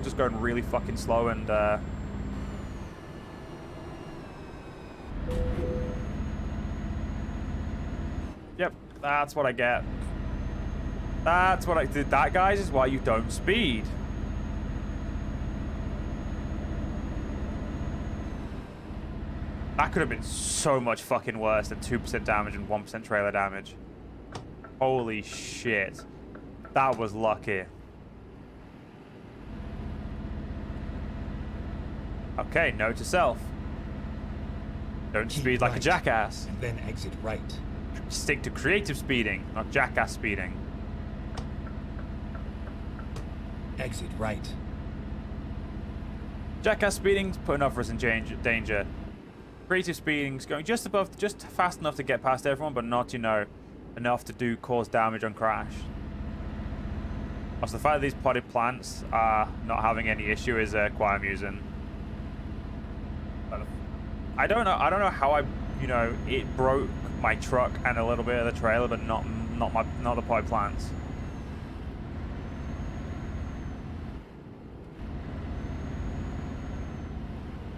just going really fucking slow and yep, that's what I get. That's what I did. That, guys, is why you don't speed. That could have been so much fucking worse than 2% damage and 1% trailer damage. Holy shit. That was lucky. Okay, note to self. Don't speed like a jackass. And then exit right. Stick to creative speeding, not jackass speeding. Exit right. Jackass speeding's putting others in danger. Creative speeding's going just above, just fast enough to get past everyone, but not, you know, enough to cause damage on crash. Also, the fact that these potted plants are not having any issue is quite amusing. I don't know how I, you know, it broke my truck and a little bit of the trailer, but not the potted plants.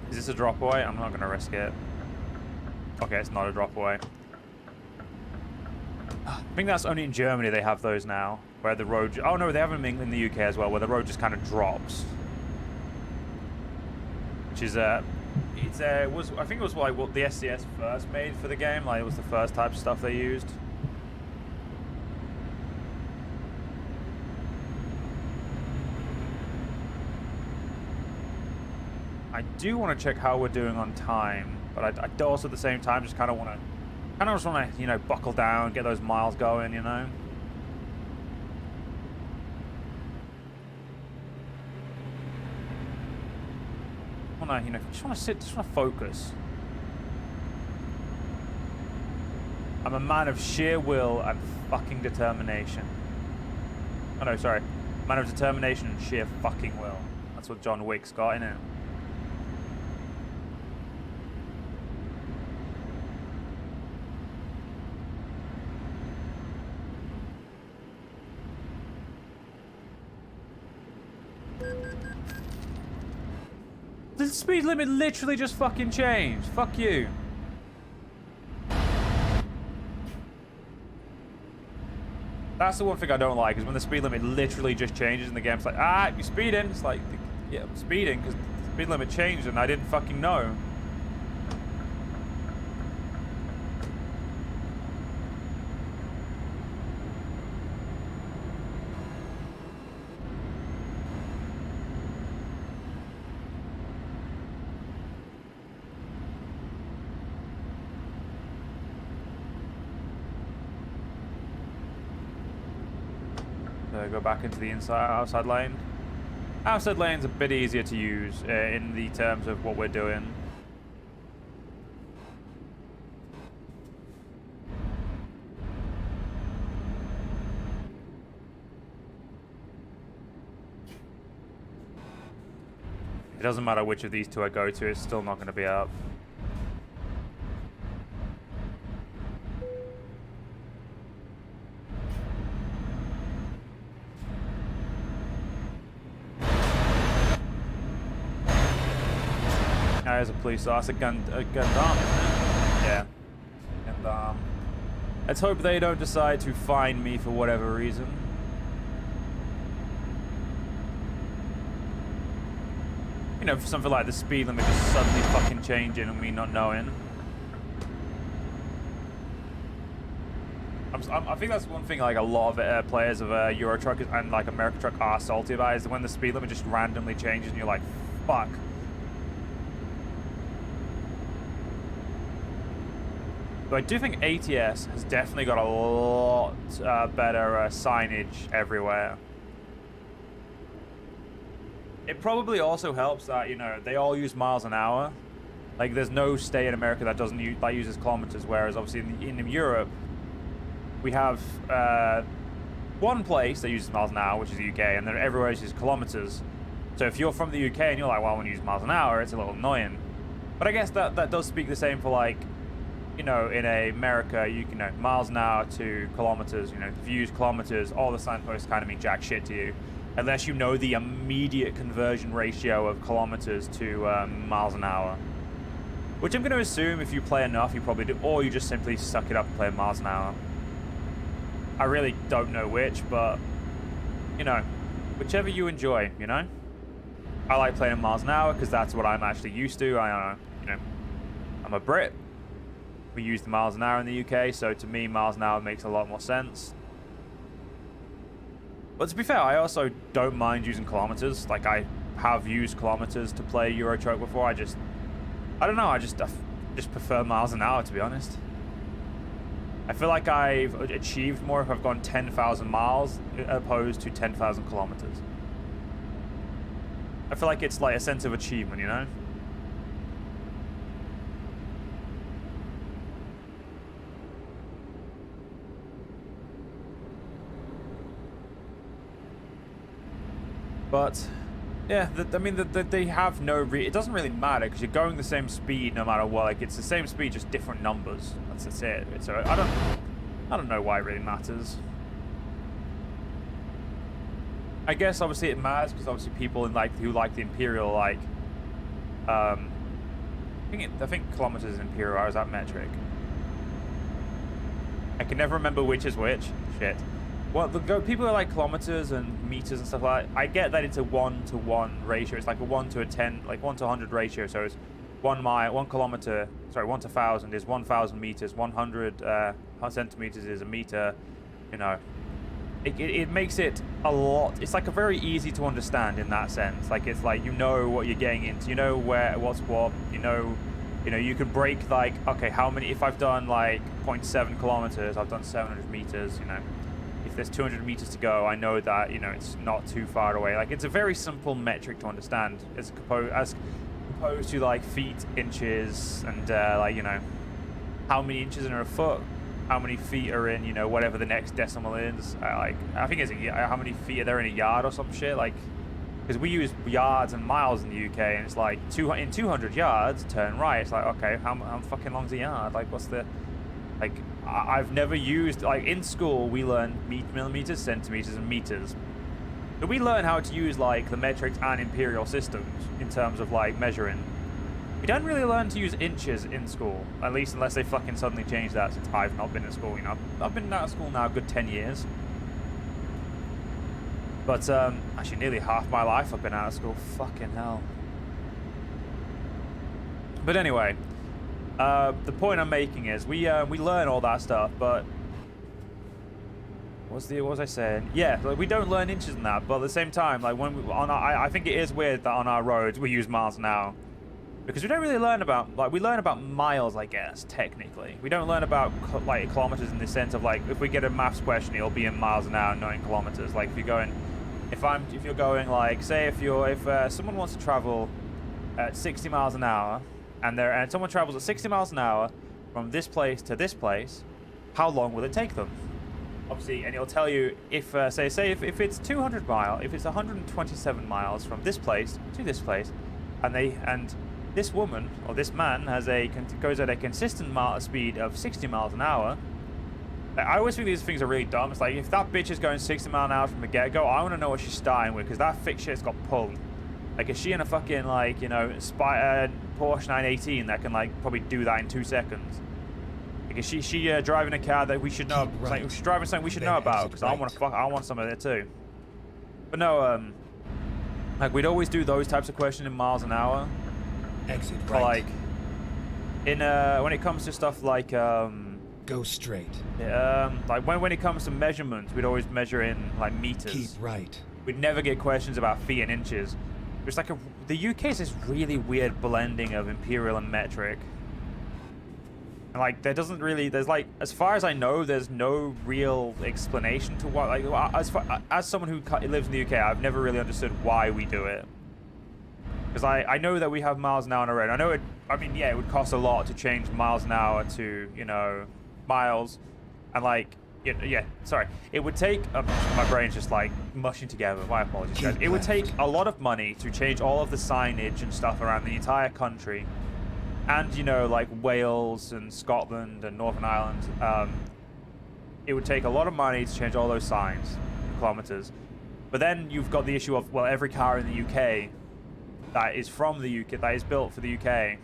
Is this a drop away? I'm not gonna risk it. Okay, it's not a drop away. I think that's only in Germany they have those now, where the road... Oh no, they have them in the UK as well, where the road just kind of drops. Which is, I think it was like what the SCS first made for the game, like it was the first type of stuff they used. I do want to check how we're doing on time, but I do also at the same time just kind of want to, you know, buckle down, get those miles going, you know. Just want to sit, just want to focus. I'm a man of sheer will and fucking determination. Oh no, sorry. Man of determination and sheer fucking will. That's what John Wick's got in it. The speed limit literally just fucking changed. Fuck you. That's the one thing I don't like, is when the speed limit literally just changes and the game's like, ah, you're speeding. It's like, yeah, I'm speeding because the speed limit changed and I didn't fucking know. Go back into the outside lane. Outside lane's a bit easier to use in the terms of what we're doing. It doesn't matter which of these two I go to, it's still not going to be up. There's a police officer, Gundam, isn't it? Yeah. Gundam. Let's hope they don't decide to fine me for whatever reason. You know, for something like the speed limit just suddenly fucking changing and me not knowing. I think that's one thing like a lot of players of Euro Truck and like American Truck are salty about, is when the speed limit just randomly changes and you're like, fuck. But I do think ATS has definitely got a lot better signage everywhere. It probably also helps that, you know, they all use miles an hour. Like, there's no state in America that doesn't use, that uses kilometers, whereas obviously in Europe, we have one place that uses miles an hour, which is the UK, and then everywhere else uses kilometers. So if you're from the UK and you're like, well, I want to use miles an hour, it's a little annoying. But I guess that does speak the same for, like, you know, in America, you can know miles an hour to kilometers. You know, if you use kilometers, all the signposts kind of mean jack shit to you. unless you know the immediate conversion ratio of kilometers to miles an hour. Which I'm going to assume if you play enough, you probably do, or you just simply suck it up and play miles an hour. I really don't know which, but, you know, whichever you enjoy, you know? I like playing in miles an hour because that's what I'm actually used to. You know, I'm a Brit. We use the miles an hour in the UK, so to me, miles an hour makes a lot more sense. But to be fair, I also don't mind using kilometers. Like, I have used kilometers to play Euro Truck before. I don't know. I just prefer miles an hour, to be honest. I feel like I've achieved more if I've gone 10,000 miles opposed to 10,000 kilometers. I feel like it's like a sense of achievement, you know? But yeah, I mean, they have no. It doesn't really matter because you're going the same speed no matter what. Like, it's the same speed, just different numbers. That's it. So I don't know why it really matters. I guess obviously it matters because obviously people who like the Imperial I think kilometers is Imperial, or is that metric? I can never remember which is which. Shit. Well, people who like kilometers and meters and stuff like that, I get that it's a 1-to-1 ratio. It's like a 1 to a 10, like 1 to 100 ratio. So it's 1 kilometer, sorry, 1 to 1,000 is 1,000 meters, 100 centimeters is a meter, you know. It makes it a lot. It's like a very easy to understand in that sense. Like, it's like, you know what you're getting into, you know what's what, you know, you could break like, okay, how many, if I've done like 0.7 kilometers, I've done 700 meters, you know. If there's 200 meters to go, I know that, you know, it's not too far away. Like, it's a very simple metric to understand as opposed to like feet, inches, and like, you know, how many inches in a foot, how many feet are in, you know, whatever the next decimal is. I think it's how many feet are there in a yard or some shit. Like, because we use yards and miles in the UK, and it's like in 200 yards, turn right. It's like, okay, how fucking long's a yard? Like, what's the, like, I've never used, like, in school we learn millimeters, centimeters, and meters. So we learn how to use like the metrics and imperial systems in terms of like measuring. We don't really learn to use inches in school, at least unless they fucking suddenly change that since I've not been in school. You know, I've been out of school now a good 10 years. But actually nearly half my life I've been out of school. Fucking hell. But anyway, the point I'm making is we learn all that stuff, but what was I saying? Yeah, like, we don't learn inches in that, but at the same time, like, when I think it is weird that on our roads we use miles now, because we don't really learn about, like, we learn about miles, I guess, technically. We don't learn about like kilometers in the sense of, like, if we get a maths question, it'll be in miles an hour, not in kilometers. Like, if you're going, like, say if someone wants to travel at 60 miles an hour, and someone travels at 60 miles an hour from this place to this place, how long will it take them? Obviously, and it'll tell you if say if it's 200 miles, if it's 127 miles from this place to this place, and this woman or this man goes at a consistent speed of 60 miles an hour. I always think these things are really dumb. It's like, if that bitch is going 60 miles an hour from the get-go, I want to know what she's starting with, because that thick shit's got pull. Like, is she in a fucking, like, you know, Porsche 918 that can, like, probably do that in 2 seconds? Like, is she driving a car that we should know? Right. Like, she's driving something we should know about, because right. I want some of it too. But no, like, we'd always do those types of questions in miles an hour. Exit right. But, like, when it comes to stuff like go straight. Like when it comes to measurements, we'd always measure in like meters. Keep right. We'd never get questions about feet and inches. It's like the UK is this really weird blending of imperial and metric. And like there's like, as far as I know, there's no real explanation to what, like, as someone who lives in the UK, I've never really understood why we do it. Because I know that we have miles an hour on our road. I know it. I mean, yeah, it would cost a lot to change miles an hour to, you know, miles, and like, yeah, sorry, it would take my brain's just like mushing together, my apologies guys. It would take a lot of money to change all of the signage and stuff around the entire country, and, you know, like Wales and Scotland and Northern Ireland. It would take a lot of money to change all those signs, kilometers, But then you've got the issue of, well, every car in the UK that is from the UK, that is built for the UK,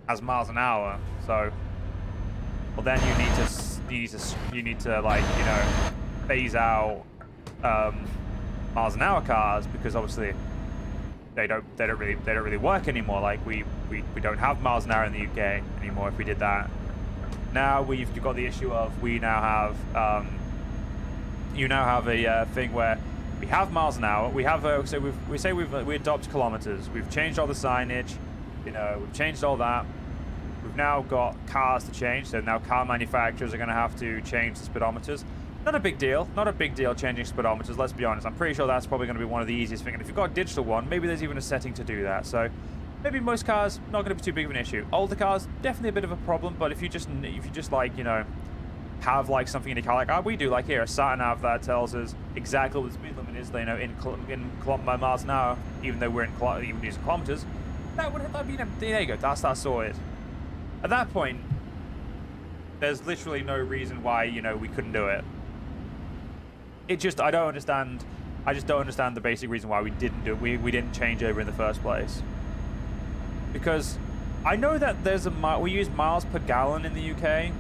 has miles an hour. So, well, then you need to like, you know, phase out miles an hour cars, because obviously they don't really work anymore. Like we don't have miles an hour in the UK anymore. If we did that, now you've got the issue of we now have you now have a thing where we have miles an hour. We have so we adopt kilometers. We've changed all the signage. You know, we've changed all that. We've now got cars to change. So now car manufacturers are going to have to change the speedometers. Not a big deal. Not a big deal changing speedometers, let's be honest. I'm pretty sure that's probably going to be one of the easiest things. And if you've got a digital one, maybe there's even a setting to do that. So maybe most cars, not going to be too big of an issue. Older cars, definitely a bit of a problem. But if you just like, you know, have like something in your car, like we do, like here, a sat nav that tells us exactly what the speed limit is, you know, in miles an hour, even though we're even using kilometers, that'd be, there you go, that's sorted. At that point, there's literally no reason why, you know, we couldn't do it. I just don't understand the basic reason why we didn't do it. We didn't change over in the first place. Because I know that we use miles per gallon in the UK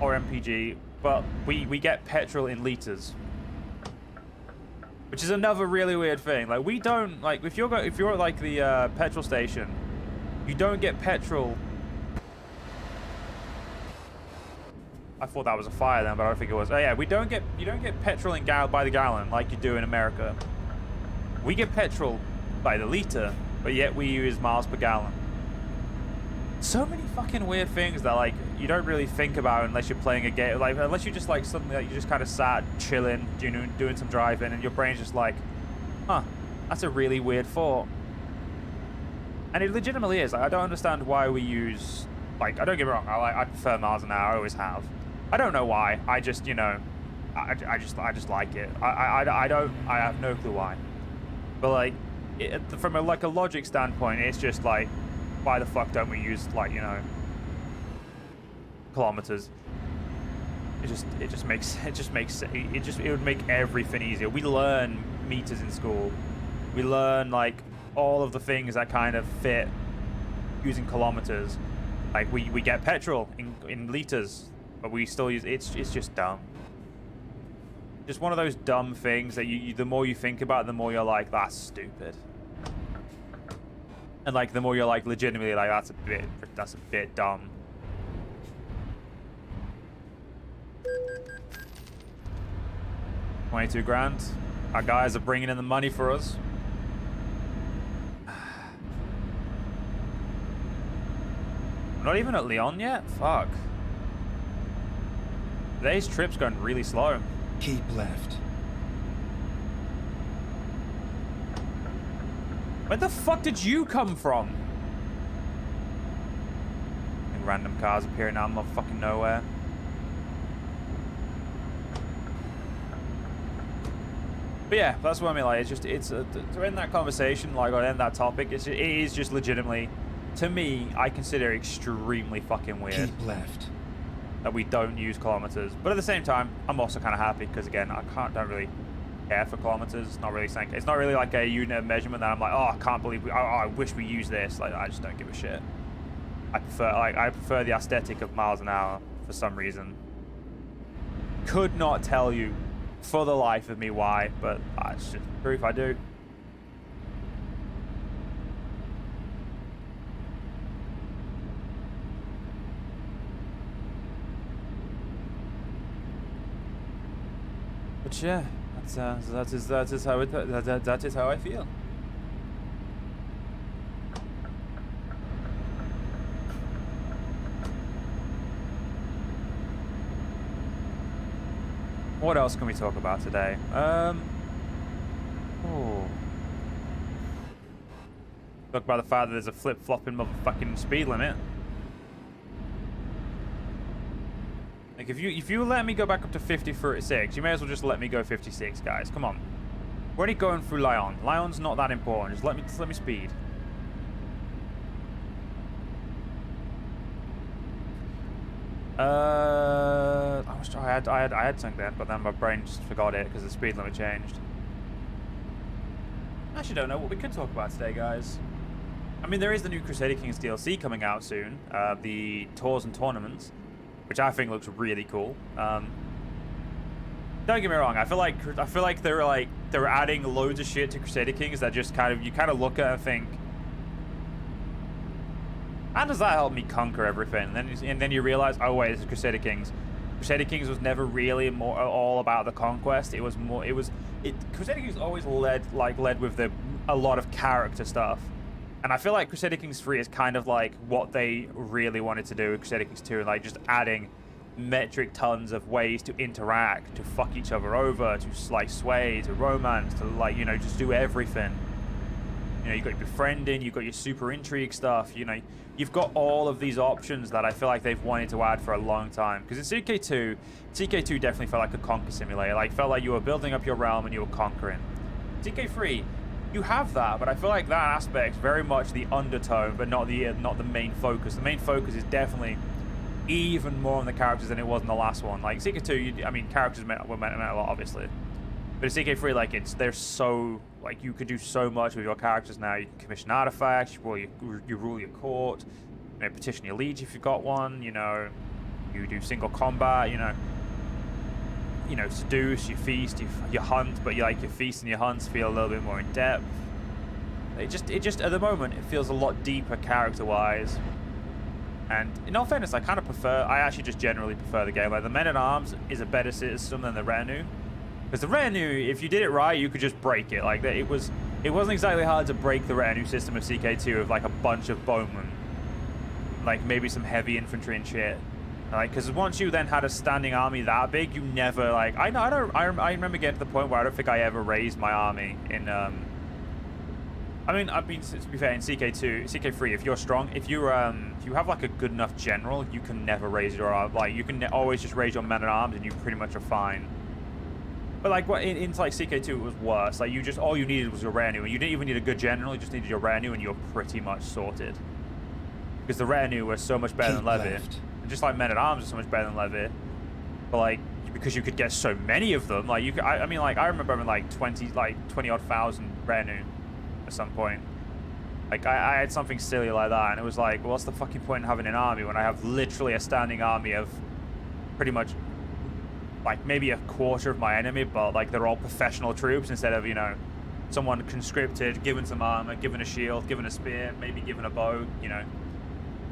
or MPG, but we get petrol in liters, which is another really weird thing. Like we don't, like if you're at like the petrol station, you don't get petrol. I thought that was a fire then, but I don't think it was. Oh yeah, you don't get petrol in by the gallon like you do in America. We get petrol by the liter, but yet we use miles per gallon. So many fucking weird things that like you don't really think about unless you're playing a game, like unless you just like suddenly like, you just kind of sat chilling, doing some driving, and your brain's just like, huh, that's a really weird thought. And it legitimately is. Like, I don't understand why we use, like, I don't get me wrong, I prefer miles an hour, I always have. I don't know why. I just, you know, I just like it. I have no clue why. But like, from a logic standpoint, it's just like, why the fuck don't we use like, you know, kilometers? It would make everything easier. We learn meters in school. We learn like all of the things that kind of fit using kilometers. Like we get petrol in liters, but we still use it's just dumb. Just one of those dumb things that you the more you think about it, the more you're like, that's stupid. And like the more you're like legitimately like that's a bit dumb. $22 grand. Our guys are bringing in the money for us. We're not even at Lyon yet? Fuck. Today's trip's going really slow. Keep left. Where the fuck did you come from? And random cars appearing out of fucking nowhere. But yeah, that's what I mean. Like, to end that conversation, like, or end that topic, it is just legitimately, to me, I consider it extremely fucking weird. Keep left. That we don't use kilometers. But at the same time, I'm also kind of happy because, again, don't really care for kilometers. It's not really something. It's not really like a unit of measurement that I'm like, oh, I can't believe I wish we used this. Like, I just don't give a shit. I prefer the aesthetic of miles an hour for some reason. Could not tell you for the life of me why, but it's just proof I do. But yeah, that is how I feel. What else can we talk about today? Talk about the fact that there's a flip-flopping motherfucking speed limit. Like, if you let me go back up to 50-36, you may as well just let me go 56, guys. Come on. We're only going through Lyon. Lyon's not that important. Just let me speed. I had something then, but then my brain just forgot it because the speed limit changed. I actually don't know what we could talk about today, guys. I mean, there is the new Crusader Kings DLC coming out soon, the Tours and Tournaments, which I think looks really cool. Don't get me wrong, I feel like they're adding loads of shit to Crusader Kings that just you kind of look at and think, how does that help me conquer everything? And then you realize, oh wait, this is Crusader Kings. Crusader Kings was never really all about the conquest. Crusader Kings always led with a lot of character stuff. And I feel like Crusader Kings 3 is kind of like what they really wanted to do with Crusader Kings 2, like just adding metric tons of ways to interact, to fuck each other over, to like sway, to romance, to like, you know, just do everything. You know, you've got your befriending, you've got your super intrigue stuff, you know, you've got all of these options that I feel like they've wanted to add for a long time. Because in CK2 definitely felt like a conquer simulator. Like, felt like you were building up your realm and you were conquering. CK3, you have that, but I feel like that aspect's very much the undertone, but not the main focus. The main focus is definitely even more on the characters than it was in the last one. Like, CK2, I mean, characters meant a lot, obviously. But in CK3, like, they're so, like, you can do so much with your characters now. You can commission artifacts, you rule your court, you know, petition your liege if you've got one, you know, you do single combat, you know, seduce, you feast, you hunt, but your feast and your hunts feel a little bit more in depth. It just at the moment it feels a lot deeper character-wise. And in all fairness, I actually just generally prefer the game. Like, the Men-at-Arms is a better system than the Retinue. Because the Retinue, if you did it right, you could just break it. Like, it wasn't exactly hard to break the Retinue system of CK2 of like a bunch of bowmen, like maybe some heavy infantry and shit. Like, because once you then had a standing army that big, you never like. I remember getting to the point where I don't think I ever raised my army in. I mean, to be fair, in CK3, if you're strong, if you have like a good enough general, you can never raise your like you can always just raise your men-at-arms and you pretty much are fine. But like in like CK2 it was worse. Like all you needed was your retinue, and you didn't even need a good general. You just needed your retinue, and you're pretty much sorted. Because the retinue was so much better than Levy, and just like men-at-arms are so much better than Levy. But like because you could get so many of them, like I mean, like I remember having like 20 odd thousand retinue at some point. Like I had something silly like that, and it was like, well, what's the fucking point in having an army when I have literally a standing army of pretty much like maybe a quarter of my enemy, but like they're all professional troops instead of, you know, someone conscripted, given some armor, given a shield, given a spear, maybe given a bow. You know,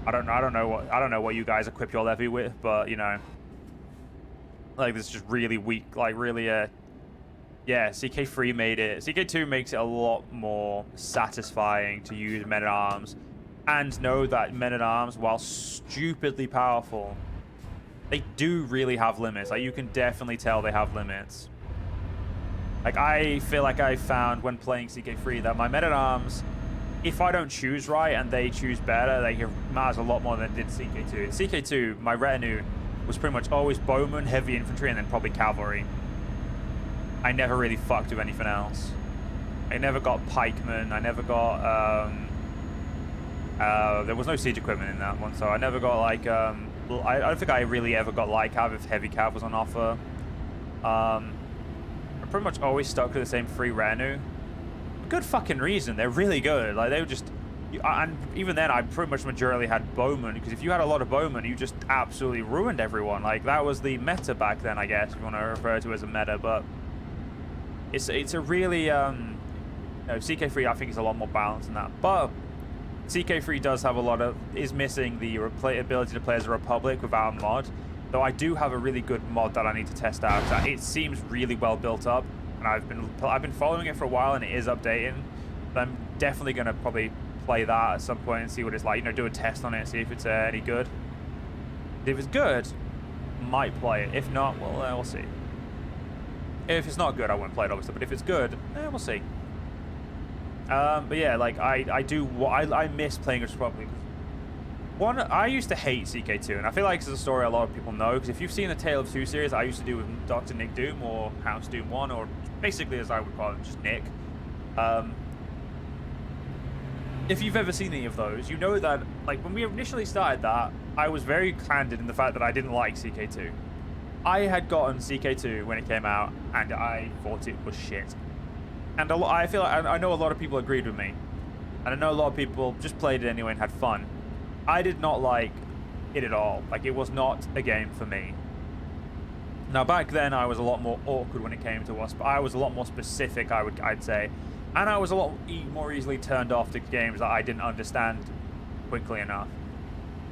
I don't know what you guys equip your levy with, but you know, like this is just really weak, like really yeah, CK3 made it. CK2 makes it a lot more satisfying to use men-at-arms and know that men-at-arms, while stupidly powerful, they do really have limits. Like, you can definitely tell they have limits. Like, I feel like I found when playing CK3 that my men-at-arms, if I don't choose right and they choose better, they matters a lot more than it did CK2. In CK2, my retinue was pretty much always bowmen, heavy infantry, and then probably cavalry. I never really fucked with anything else. I never got pikemen. I never got, there was no siege equipment in that one, so I never got, like, I don't think I really ever got light cav if heavy cav was on offer. I pretty much always stuck to the same 3 retinue. Good fucking reason. They're really good. Like, they were just... And even then, I pretty much majorly had bowmen, because if you had a lot of bowmen, you just absolutely ruined everyone. Like, that was the meta back then, I guess, if you want to refer to it as a meta, but... It's a really... no, CK3, I think, is a lot more balanced than that. But... CK3 does have a lot of... is missing the ability to play as a Republic without a mod. Though I do have a really good mod that I need to test out. It seems really well built up, and I've been following it for a while, and it is updating. But I'm definitely going to probably play that at some point and see what it's like. You know, do a test on it, see if it's any good. If it's good, might play it. If not, well, we'll see. If it's not good, I won't play it, obviously. But if it's good, we'll see. But yeah, like I miss playing as Republic. One, I used to hate CK2, and I feel like it's a story a lot of people know, because if you've seen the Tale of Two series I used to do with Dr. Nick Doom or House Doom 1, or basically as I would call him, just Nick. if you've ever seen any of those, you know that, like, when we initially started that, I was very candid in the fact that I didn't like CK2. I had gotten CK2 when it came out, and I thought it was shit. And I feel like I know a lot of people agreed with me, and I know a lot of people just played it anyway and had fun. I did not like it at all. Like, it was not a game for me. Now, back then, I was a lot more awkward when it came to us, but I was a lot more specific, I'd say. And I was a lot more easily turned off to games that I didn't understand quickly enough.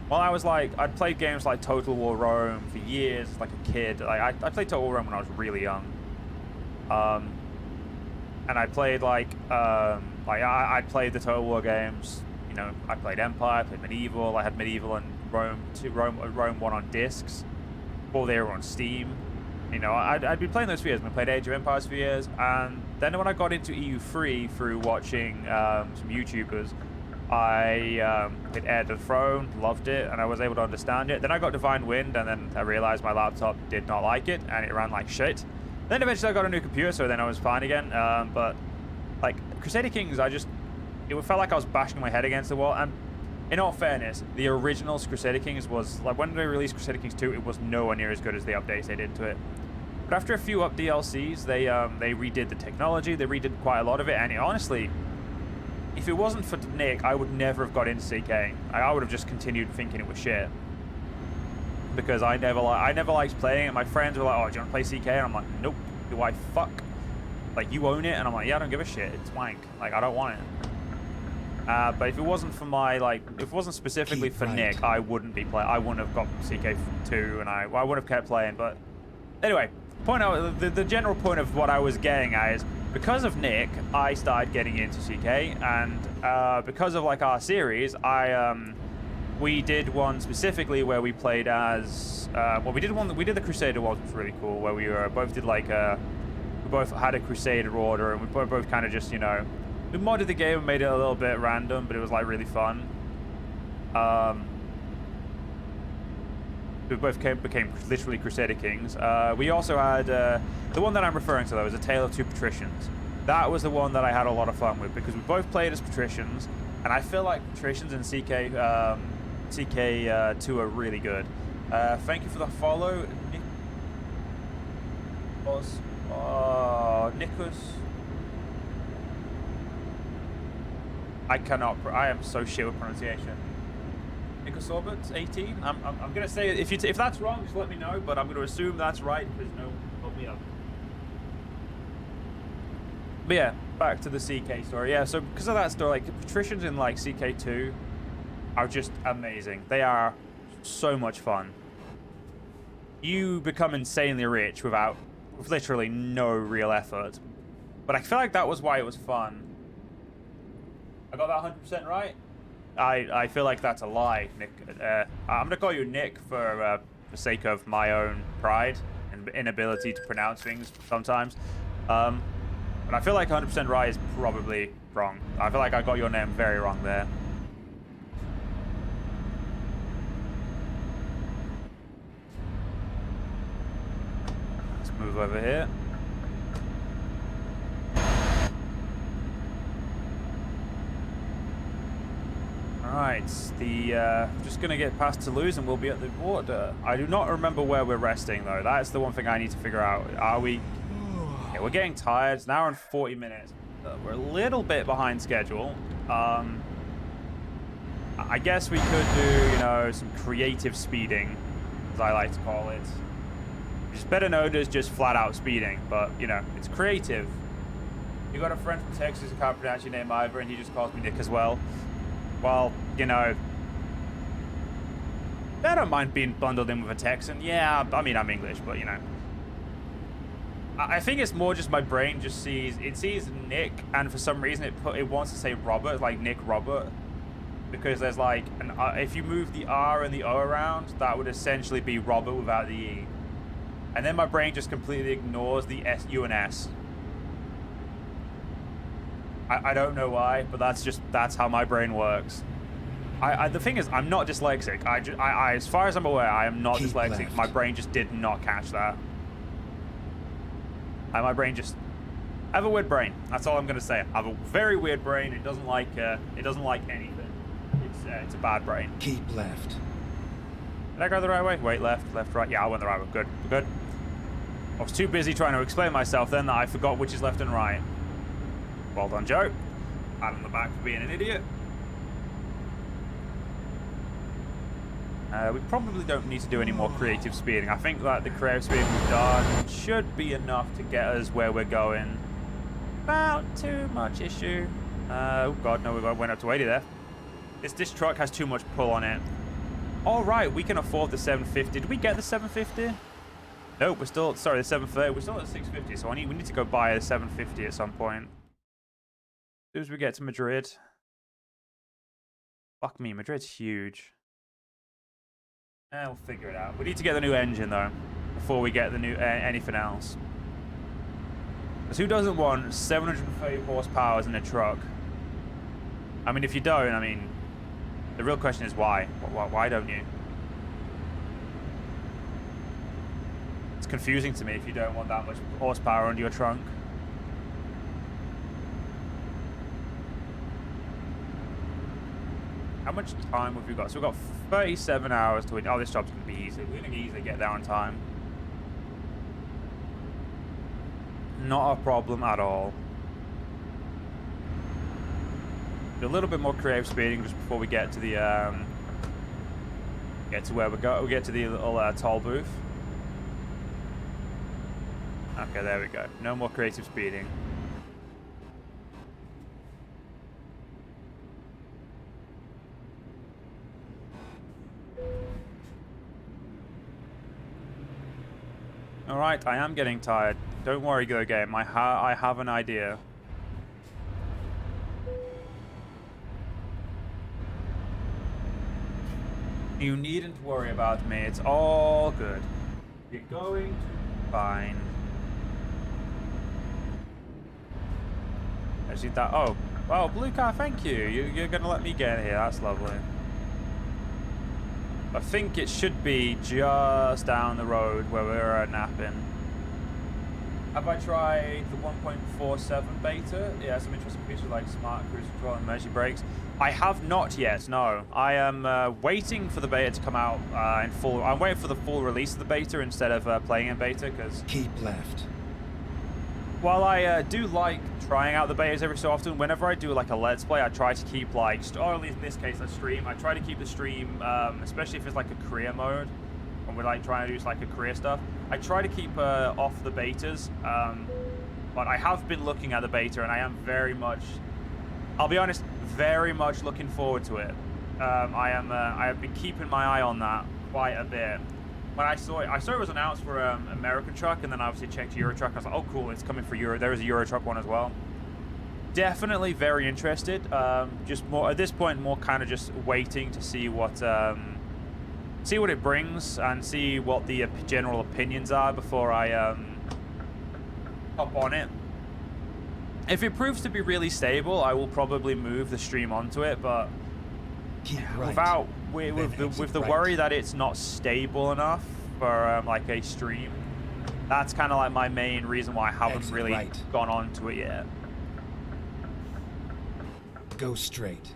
Well, I was like, I'd played games like Total War Rome for years, like a kid. I played Total War Rome when I was really young. And I played I played the Total War games. You know, I played Empire, I played Medieval. I had Medieval and Rome 1 on discs before they were on Steam. You know, I'd been playing those for years. I played Age of Empires for years, and then when I got into EU3 through watching some YouTubers, I did Heir to the Throne, loved it, and I was able to understand it. Then I got Divine Wind, and then I realized my laptop did not like it, and it ran like shit. Then eventually I got a new computer, so then I was fine again. But like Crusader Kings, it felt like I was bashing my head against the wall. And in all fairness, the original Crusader Kings was, like, when they released Crusader Kings 2, it was nowhere near as good as the updates they did to it. But after a few DLCs, they redid the technology, they redid quite a lot of it, and honestly, if it wasn't for Nick, I would never have got into CK. I would have just continued thinking it was shit. Because I never liked playing it. My friends were like, oh, do you want to play CK? And I'm like, nope. Do I fuck? Like, you own it? And I'm like, yeah, I don't give a shit. It's wank. Like, I don't want it. But if it wasn't for if it wasn't specifically for Nick, I wouldn't be playing. I wouldn't have got CK2, and I would have kept playing. But anyway, the general point of what I was getting at is, because of Nick, I started getting into CK, and because of like our series, we did one specifically where we played as we did the Crusader one, which was really cool, where we both did like we both had a Crusader order, and we both kind of just, you know, we modded the game and made it a little bit random, but it was like really fun. We both became literally Crusader Kings. We also had the one that I'm referring to, though, is A Tale of Two Patricians. That was the one that I had a lot of fun with, because we both played as patricians, and I feel like patricians in CK2 are really good. Thank you for the follow, Nikos. I am so shit with pronunciation. Nikos Orbit 18. I'm gonna say it. If that's wrong, just let me know. But I'm gonna assume that's right, because no, help me up. But yeah, back to the CK story. Yeah, so because of that story, like, patricians in like CK2 are just amazing. They are so much fun. You become insanely rich with literally no real effort. But I feel like that was why it was fun. I got that 100% right? I feel like that's a lie, Nick. I'm gonna call you Nick for the sake of my own pride and inability to pronounce things sometimes. But I feel like 100% right is probably wrong. I feel like I got your name very wrong there. Let's move over here. Alright, just gonna get past Toulouse and we'll be at the border. I do not remember where we're resting, though. That's the one thing I need to figure out. Are we... Yeah, we're getting tired. It's an hour and 40 minutes. We're a little bit behind schedule. I guess we could do, you know, some creative speeding, as I like to call it. Which is better known as just flat-out speeding, but, you know, it's creative. You got a friend from Texas who can't pronounce your name either, and he just calls me Nick as well. Well, you know, I don't mind being bundled in with a Texan. Yeah, I mean, I'm English, but, you know. I think it's more just my brain just sees Nick, and for some reason it wants to say Robert, like Nick Robert, because there's like if you move the R and the O around, that would essentially be Robert without the E, and then my brain just completely ignores the S, U, and S. I don't know why, but that's how my brain works. The thing is, I'm not dyslexic. I as far as I'm aware, I am not dyslexic. Left. My brain just did not catch that. My brain just I have a weird brain. That's all I'm gonna say. I have a very weird brain. It doesn't like anything. It's a bad brain. Keep left. Did I go the right way? Wait, left, left, right. Yeah, I went the right way. Good, good. I was too busy trying to explain myself then that I forgot which is left and right. Well done, Joe. Pat on the back for being an idiot. We probably don't need to do any more creative speeding. I think that the creative speeding we've done should be enough to get us where we're going. About too much issue. Oh god, no, we went up to 80 there. This truck has too much pull on it. All right, we can afford the 750. Did we get the 750? Nope, we're still, sorry, the 730. We're still at 650, so we need to go buy a 750 at some point. As soon as we get to Madrid. Fuck me, Madrid's huge. We'll figure it out. We need to get the new engine, though, before we get the new anything else. Because who doesn't want 730 horsepower in a truck? I mean, if you don't, I mean, the real question is why? Why don't you? It's confusing to me if you don't want that much horsepower under your trunk. How much time have we got? So we've got 37 hours to win. Oh, this job's going to be easy. We're going to easily get there on time. Not a problem at all. Do a little bit more creative speeding just before we get to the get to where we go. We get to the little toll booth. Okay, there we go. No more creative speeding. All right, I am getting tired. Don't worry, Go Game. I have an idea. You needn't worry about me. It's all good. You're going to be fine. I see that. Oh, well, blue car. Thank you. You're gonna let me get here. That's lovely. I think it should be just down the road where we're napping. Have I tried the 1.47 beta? Yeah, some interesting features like smart cruise control and emergency brakes. I have not yet, no. I am waiting for the beta to come out in full. I'm waiting for the full release of the beta instead of playing in beta, because Keep left. while I do like trying out the betas every so often, whenever I do like a let's play, I try to keep like, or at least in this case, a stream. I try to keep the stream, especially if it's like a career mode, and we're like trying to do like a career stuff. I try to keep off the betas, but I have been looking at the beta, and I am very much, I'll be honest, very much looking forward to it. I have been keeping my eye on that quite a bit. When I saw it was announced for American Truck, and then I obviously checked Euro Truck. I was like, oh cool, it's coming for Euro. There is a Euro Truck one as well. Definitely very interested. Just more at this point, more kind of just waiting to see what it brings and see what the general opinions are before I hop on it. If it proves to be really stable, I will probably move the stream onto it, but Keep right. with the worry that it's not stable enough for like a stream, that's kind of like my main reason why I haven't Exit really right. gone on to it yet. Go straight.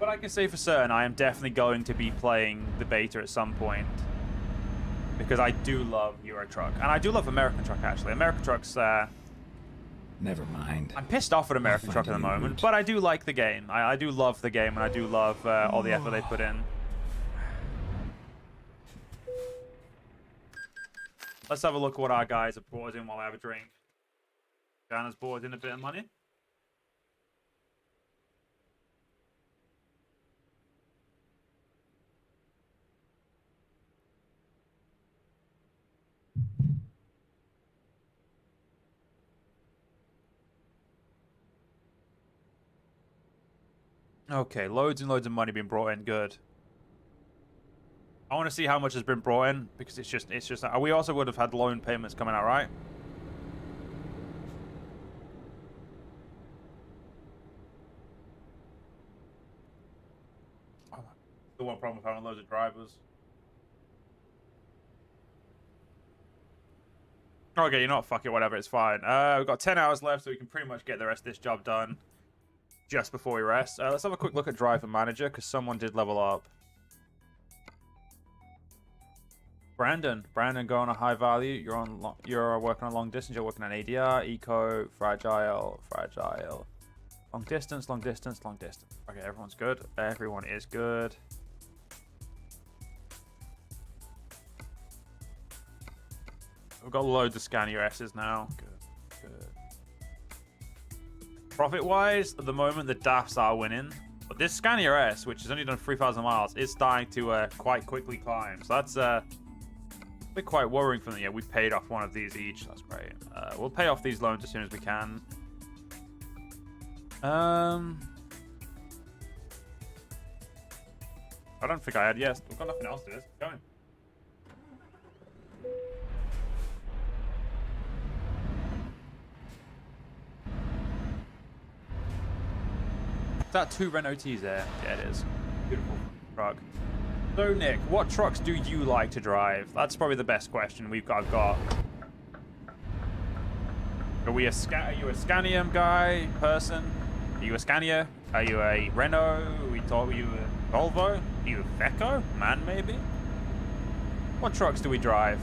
But I can say for certain I am definitely going to be playing the beta at some point, because I do love Euro Truck, and I do love American Truck actually. American Truck's Never mind. I'm pissed off at American I'll Truck find at the a new moment, route. but I do like the game. I do love the game, and I do love all the effort they put in. Let's have a look at what our guys have brought us in while I have a drink. Jana's brought us in a bit of money. Okay, loads and loads of money being brought in. Good. I want to see how much has been brought in, because it's just we also would have had loan payments coming out, right? Oh, the one problem with having loads of drivers. Okay, you know what? Fuck it, whatever. It's fine. We've got 10 hours left, so we can pretty much get the rest of this job done just before we rest. Let's have a quick look at driver manager, because someone did level up. Brandon, go on a high value. You're working on long distance. You're working on ADR, eco, fragile. Long distance. Okay, everyone's good. Everyone is good. We've got loads of Scania S's now. Good. Profit-wise, at the moment, the DAFs are winning. But this Scania S, which has only done 3,000 miles, is starting to quite quickly climb. So that's a bit quite worrying for them. Yeah, we've paid off one of these each. That's great. We'll pay off these loans as soon as we can. I don't think I had. Yes, we've got nothing else to this. Going. Is that 2 Renault T's there? Yeah, it is. Beautiful truck. So, Nick, what trucks do you like to drive? That's probably the best question I've got. Are you a Scania guy, person? Are you a Scania? Are you a Renault? Are you a Volvo? Are you a Veco? Man, maybe? What trucks do we drive?